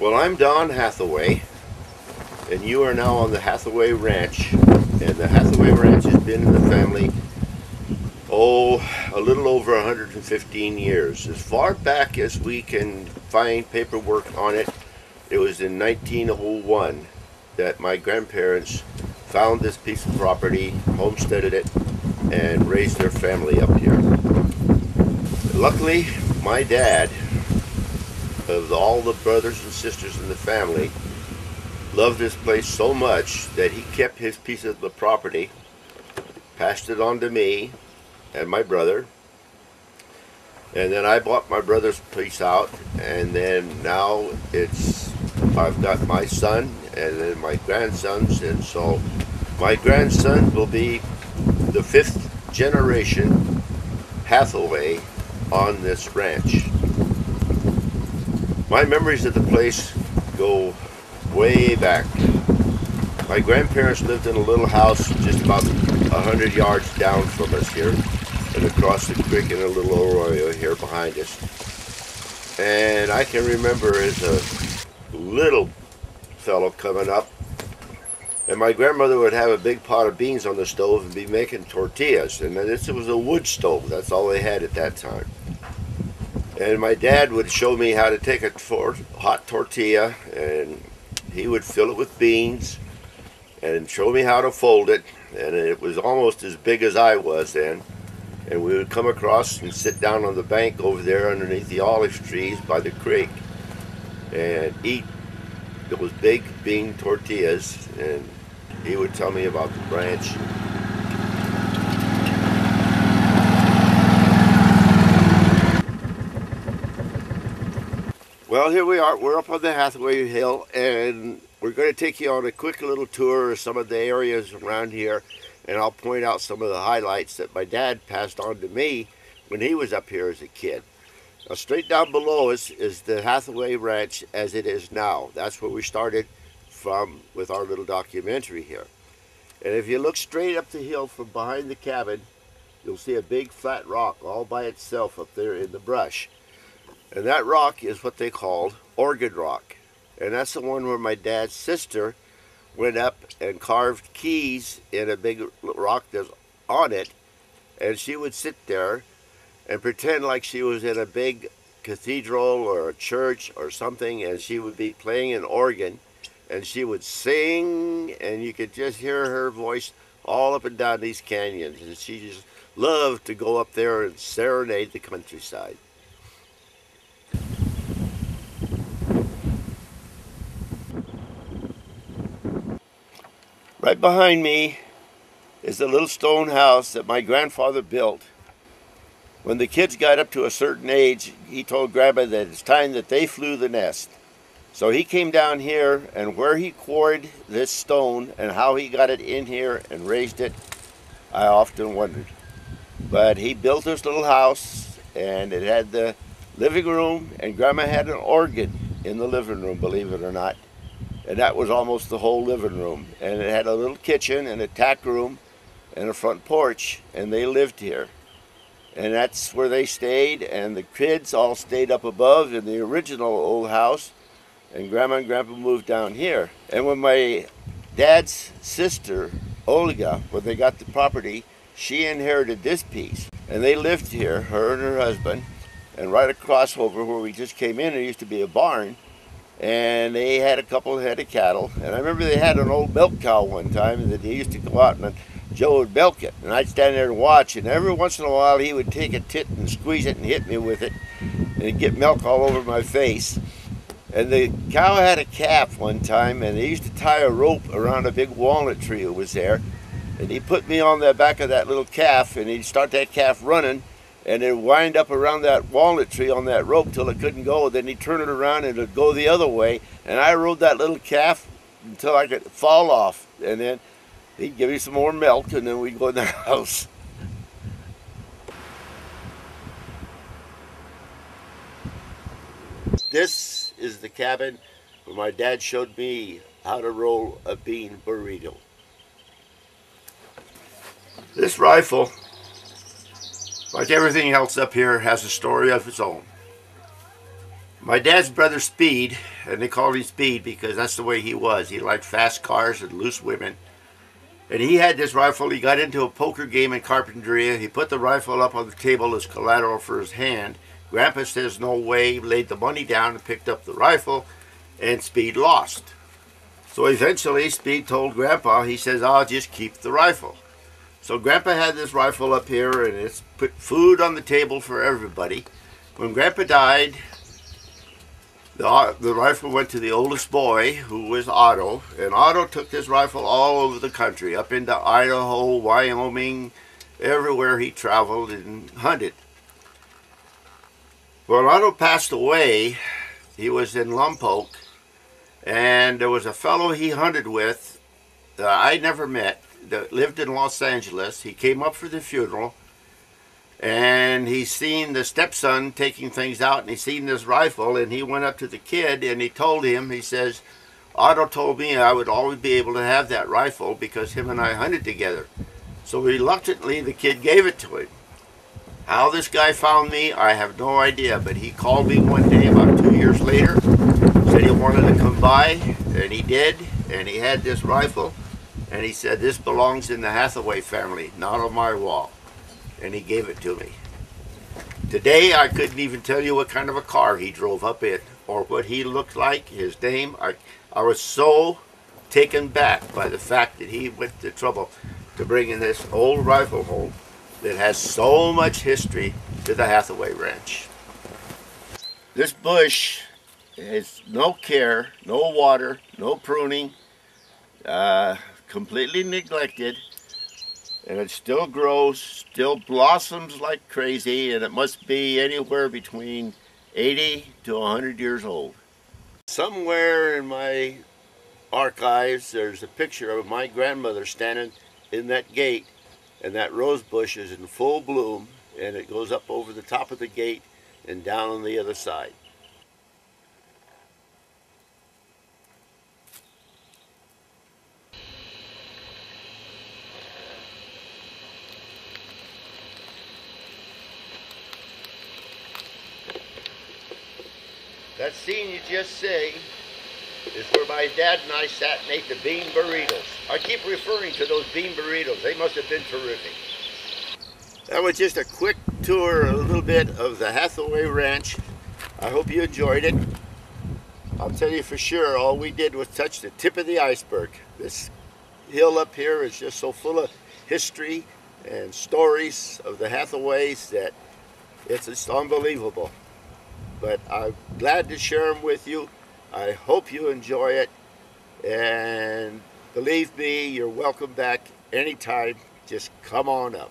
Well, I'm Don Hathaway, and you are now on the Hathaway Ranch. And the Hathaway Ranch has been in the family, a little over 115 years. As far back as we can find paperwork on it, it was in 1901 that my grandparents found this piece of property, homesteaded it, and raised their family up here. Luckily, my dad, of all the brothers and sisters in the family, loved this place so much that he kept his piece of the property, passed it on to me and my brother, and then I bought my brother's piece out, and then now I've got my son and then my grandsons, and so my grandson will be the 5th generation Hathaway on this ranch. My memories of the place go way back. My grandparents lived in a little house just about 100 yards down from us here, and across the creek in a little arroyo here behind us. And I can remember as a little fellow coming up, and my grandmother would have a big pot of beans on the stove and be making tortillas, and this was a wood stove. That's all they had at that time. And my dad would show me how to take a hot tortilla, and he would fill it with beans and show me how to fold it. And it was almost as big as I was then. And we would come across and sit down on the bank over there underneath the olive trees by the creek and eat those big bean tortillas. And he would tell me about the ranch. Well, here we are. We're up on the Hathaway Hill, and we're going to take you on a quick little tour of some of the areas around here, and I'll point out some of the highlights that my dad passed on to me when he was up here as a kid. Now, straight down below us is the Hathaway Ranch as it is now. That's where we started from with our little documentary here. And if you look straight up the hill from behind the cabin, you'll see a big flat rock all by itself up there in the brush. And that rock is what they called Organ Rock. And that's the one where my dad's sister went up and carved keys in a big rock that's on it. And she would sit there and pretend like she was in a big cathedral or a church or something, and she would be playing an organ, and she would sing, and you could just hear her voice all up and down these canyons. And she just loved to go up there and serenade the countryside. Right behind me is a little stone house that my grandfather built. When the kids got up to a certain age, he told Grandma that it's time that they flew the nest. So he came down here, and where he quarried this stone and how he got it in here and raised it, I often wondered. But he built this little house, and it had the living room, and Grandma had an organ in the living room, believe it or not. And that was almost the whole living room. And it had a little kitchen and a tack room and a front porch, and they lived here. And that's where they stayed, and the kids all stayed up above in the original old house, and Grandma and Grandpa moved down here. And when my dad's sister, Olga, when they got the property, she inherited this piece. And they lived here, her and her husband, and right across over where we just came in, there used to be a barn. And they had a couple of head of cattle. And I remember they had an old milk cow one time that they used to go out and Joe would milk it. And I'd stand there and watch. And every once in a while he would take a tit and squeeze it and hit me with it. And it'd get milk all over my face. And the cow had a calf one time, and they used to tie a rope around a big walnut tree that was there. And he put me on the back of that little calf, and he'd start that calf running. And it'd wind up around that walnut tree on that rope till it couldn't go. Then he'd turn it around and it'd go the other way. And I rode that little calf until I could fall off. And then he'd give me some more milk, and then we'd go in the house. This is the cabin where my dad showed me how to roll a bean burrito. This rifle, like everything else up here, has a story of its own. My dad's brother Speed, and they called him Speed because that's the way he was. He liked fast cars and loose women. And he had this rifle. He got into a poker game in Carpinteria. He put the rifle up on the table as collateral for his hand. Grandpa says no way, laid the money down and picked up the rifle, and Speed lost. So eventually Speed told Grandpa, he says, I'll just keep the rifle. So Grandpa had this rifle up here, and it's put food on the table for everybody. When Grandpa died, the rifle went to the oldest boy, who was Otto, and Otto took this rifle all over the country, up into Idaho, Wyoming, everywhere he traveled and hunted. When Otto passed away, he was in Lompoc, and there was a fellow he hunted with that I never met that lived in Los Angeles. He came up for the funeral, and he seen the stepson taking things out, and he seen this rifle, and he went up to the kid and he told him, he says, Otto told me I would always be able to have that rifle because him and I hunted together. So reluctantly the kid gave it to him. How this guy found me, I have no idea, but he called me one day about 2 years later, said he wanted to come by, and he did, and he had this rifle, and he said, this belongs in the Hathaway family, not on my wall. And he gave it to me. Today, I couldn't even tell you what kind of a car he drove up in, or what he looked like, his name. I was so taken back by the fact that he went to trouble to bring in this old rifle home that has so much history to the Hathaway Ranch. This bush has no care, no water, no pruning, completely neglected, and it still grows, still blossoms like crazy, and it must be anywhere between 80 to 100 years old. Somewhere in my archives there's a picture of my grandmother standing in that gate, and that rose bush is in full bloom, and it goes up over the top of the gate and down on the other side. That scene you just say is where my dad and I sat and ate the bean burritos. I keep referring to those bean burritos. They must have been terrific. That was just a quick tour, a little bit of the Hathaway Ranch. I hope you enjoyed it. I'll tell you for sure, all we did was touch the tip of the iceberg. This hill up here is just so full of history and stories of the Hathaways that it's just unbelievable. But I'm glad to share them with you. I hope you enjoy it, and believe me, you're welcome back anytime. Just come on up.